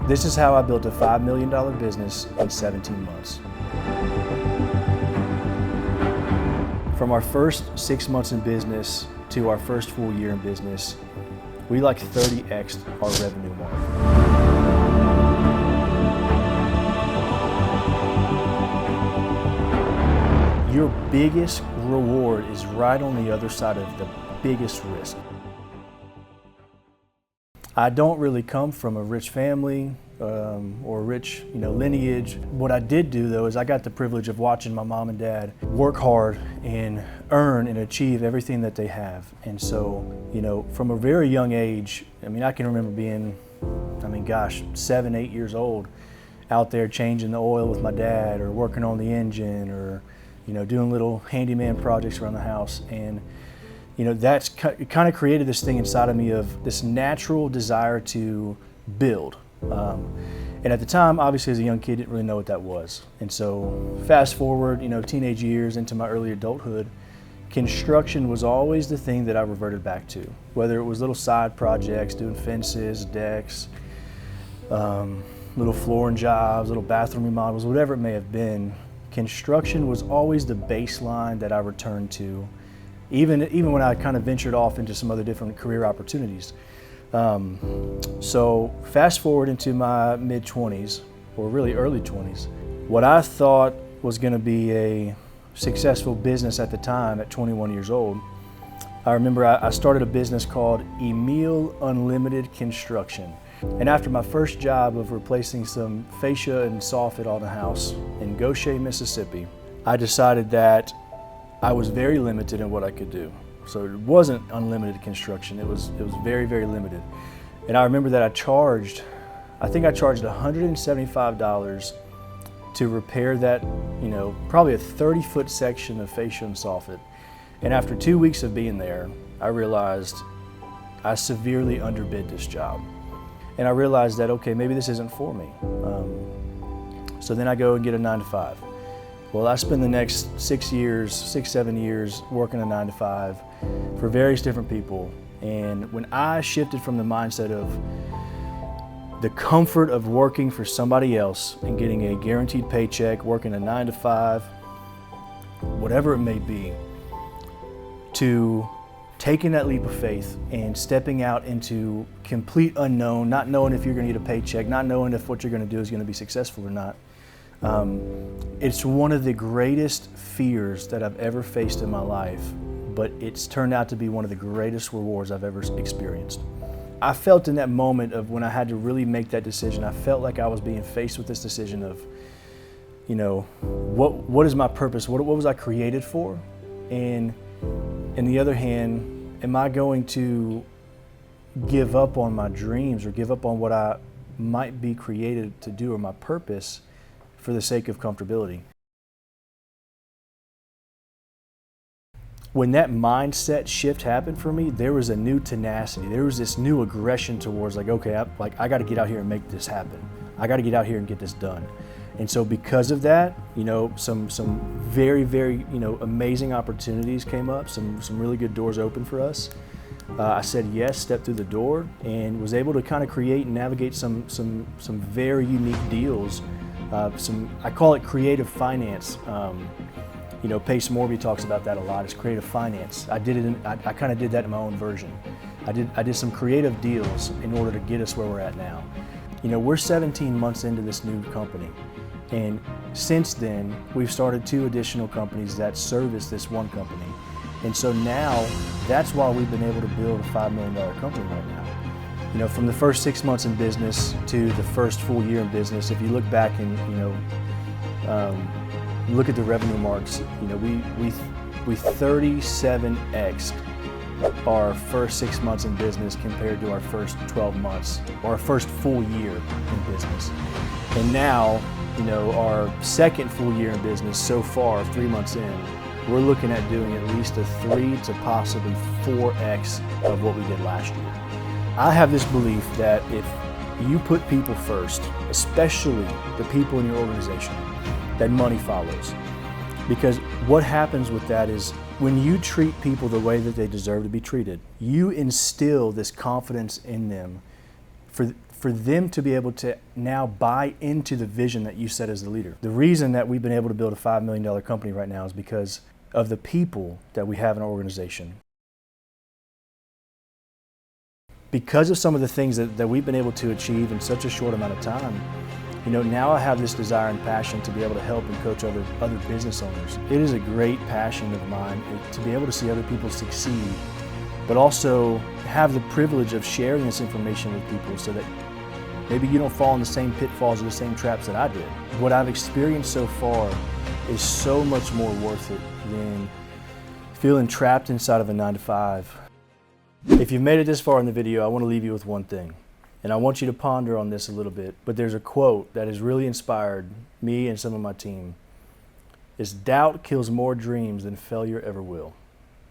This is how I built a $5 million business in 17 months. From our first 6 months in business to our first full year in business, we like 30x'd our revenue mark. Your biggest reward is right on the other side of the biggest risk. I don't really come from a rich family or rich lineage. What I did do though is I got the privilege of watching my mom and dad work hard and earn and achieve everything that they have. And so, from a very young age, I can remember being, 7, 8 years old, out there changing the oil with my dad or working on the engine or, doing little handyman projects around the house. And that's kind of created this thing inside of me of this natural desire to build. And at the time, obviously as a young kid, didn't really know what that was. And so fast forward, teenage years into my early adulthood, construction was always the thing that I reverted back to. Whether it was little side projects, doing fences, decks, little flooring jobs, little bathroom remodels, whatever it may have been, construction was always the baseline that I returned to. Even when I kind of ventured off into some other different career opportunities. So fast forward into my mid-20s, or really early 20s, what I thought was going to be a successful business at the time at 21 years old, I remember I started a business called Emil Unlimited Construction. And after my first job of replacing some fascia and soffit on a house in Goshen, Mississippi, I decided that I was very limited in what I could do. So it wasn't unlimited construction, it was very, very limited. And I remember that I charged $175 to repair that, probably a 30-foot section of fascia and soffit. And after 2 weeks of being there, I realized I severely underbid this job. And I realized that, okay, maybe this isn't for me. So then I go and get a 9-to-5. Well, I spent the next 6, 7 years working a 9-to-5 for various different people. And when I shifted from the mindset of the comfort of working for somebody else and getting a guaranteed paycheck, working a 9-to-5, whatever it may be, to taking that leap of faith and stepping out into complete unknown, not knowing if you're going to get a paycheck, not knowing if what you're going to do is going to be successful or not. It's one of the greatest fears that I've ever faced in my life, but it's turned out to be one of the greatest rewards I've ever experienced. I felt in that moment of when I had to really make that decision, I felt like I was being faced with this decision of, what is my purpose? What was I created for? And on the other hand, am I going to give up on my dreams or give up on what I might be created to do or my purpose for the sake of comfortability? When that mindset shift happened for me, there was a new tenacity. There was this new aggression towards okay, I got to get out here and make this happen. I got to get out here and get this done. And so because of that, some very, very, amazing opportunities came up, some really good doors opened for us. I said yes, stepped through the door, and was able to kind of create and navigate some very unique deals. I call it creative finance. Pace Morby talks about that a lot. It's creative finance. I kind of did that in my own version. I did some creative deals in order to get us where we're at now. We're 17 months into this new company, and since then we've started 2 additional companies that service this one company. And so now that's why we've been able to build a $5 million company right now. From the first 6 months in business to the first full year in business, if you look back and look at the revenue marks, we 37x'd our first 6 months in business compared to our first 12 months or our first full year in business. And now, our second full year in business so far, 3 months in, we're looking at doing at least a 3 to possibly 4x of what we did last year. I have this belief that if you put people first, especially the people in your organization, that money follows. Because what happens with that is when you treat people the way that they deserve to be treated, you instill this confidence in them for them to be able to now buy into the vision that you set as the leader. The reason that we've been able to build a $5 million company right now is because of the people that we have in our organization. Because of some of the things that we've been able to achieve in such a short amount of time, now I have this desire and passion to be able to help and coach other business owners. It is a great passion of mine to be able to see other people succeed, but also have the privilege of sharing this information with people so that maybe you don't fall in the same pitfalls or the same traps that I did. What I've experienced so far is so much more worth it than feeling trapped inside of a 9-to-5. If you've made it this far in the video, I want to leave you with one thing. And I want you to ponder on this a little bit. But there's a quote that has really inspired me and some of my team. It's doubt kills more dreams than failure ever will.